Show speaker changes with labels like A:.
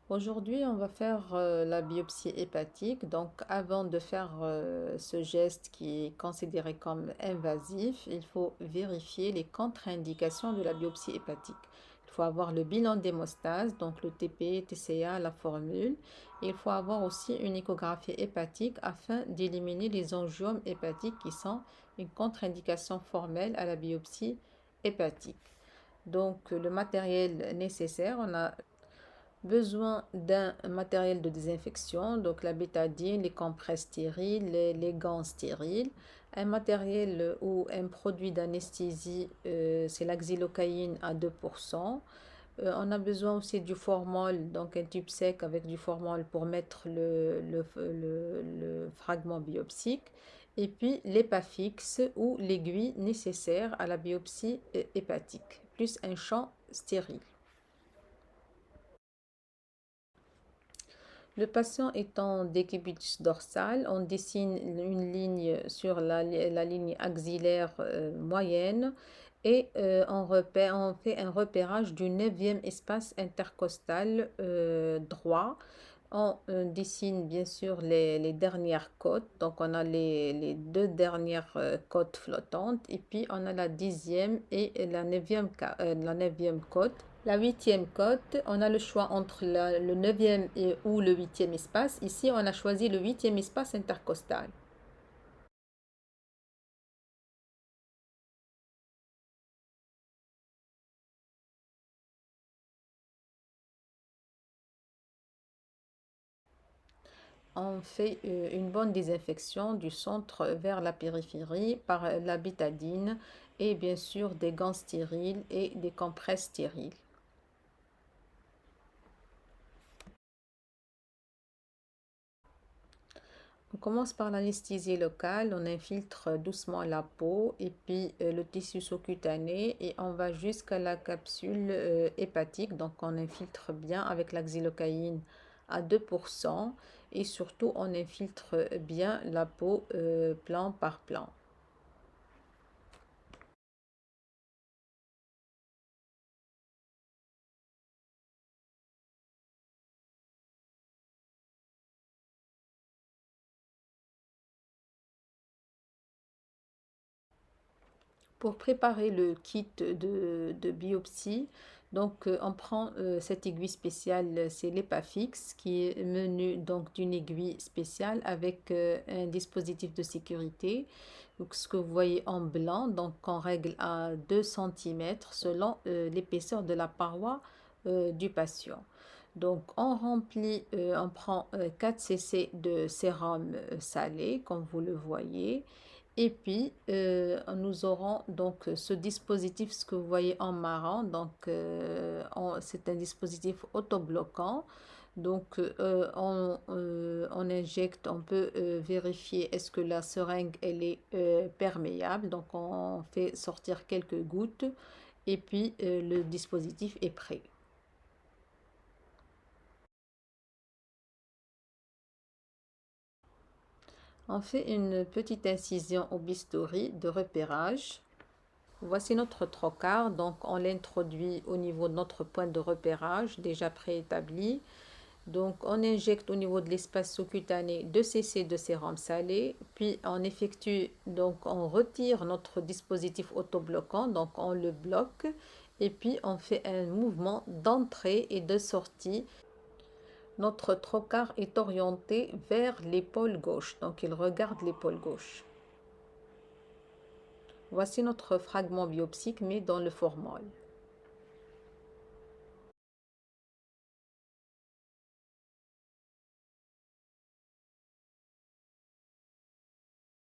A: Aujourd'hui, on va faire la biopsie hépatique. Donc, avant de faire ce geste qui est considéré comme invasif, il faut vérifier les contre-indications de la biopsie hépatique. Il faut avoir le bilan d'hémostase, donc le TP, TCA, la formule. Il faut avoir aussi une échographie hépatique afin d'éliminer les angiomes hépatiques qui sont une contre-indication formelle à la biopsie hépatique. Donc, le matériel nécessaire, on a besoin d'un matériel de désinfection, donc la bétadine, les compresses stériles, les gants stériles, un matériel ou un produit d'anesthésie, c'est la xylocaïne à 2%. On a besoin aussi du formol, donc un tube sec avec du formol pour mettre le fragment biopsique. Et puis l'épafix ou l'aiguille nécessaire à la biopsie hépatique, plus un champ stérile. Le patient est en décubitus dorsal, on dessine une ligne sur la ligne axillaire moyenne et on fait un repérage du 9e espace intercostal droit. On dessine bien sûr les dernières côtes, donc on a les deux dernières côtes flottantes et puis on a la 10e et la 9e côte. La huitième cote, on a le choix entre le neuvième ou le huitième espace. Ici, on a choisi le huitième espace intercostal. On fait une bonne désinfection du centre vers la périphérie par la bétadine et bien sûr des gants stériles et des compresses stériles. On commence par l'anesthésie locale, on infiltre doucement la peau et puis le tissu sous-cutané et on va jusqu'à la capsule hépatique. Donc on infiltre bien avec la xylocaïne à 2% et surtout on infiltre bien la peau plan par plan. Pour préparer le kit de biopsie, donc on prend cette aiguille spéciale, c'est l'Epafix, qui est menu donc d'une aiguille spéciale avec un dispositif de sécurité. Donc ce que vous voyez en blanc, donc on règle à 2 cm selon l'épaisseur de la paroi du patient. Donc on remplit, on prend 4 cc de sérum salé, comme vous le voyez. Et puis, nous aurons donc ce dispositif, ce que vous voyez en marron. Donc, c'est un dispositif autobloquant. Donc, on injecte, on peut vérifier est-ce que la seringue, elle est perméable. Donc, on fait sortir quelques gouttes et puis le dispositif est prêt. On fait une petite incision au bistouri de repérage. Voici notre trocard, donc on l'introduit au niveau de notre point de repérage déjà préétabli. Donc on injecte au niveau de l'espace sous-cutané 2 cc de sérum salé, puis on effectue, donc on retire notre dispositif autobloquant, donc on le bloque, et puis on fait un mouvement d'entrée et de sortie. Notre trocard est orienté vers l'épaule gauche, donc il regarde l'épaule gauche. Voici notre fragment biopsique, mais dans le formol.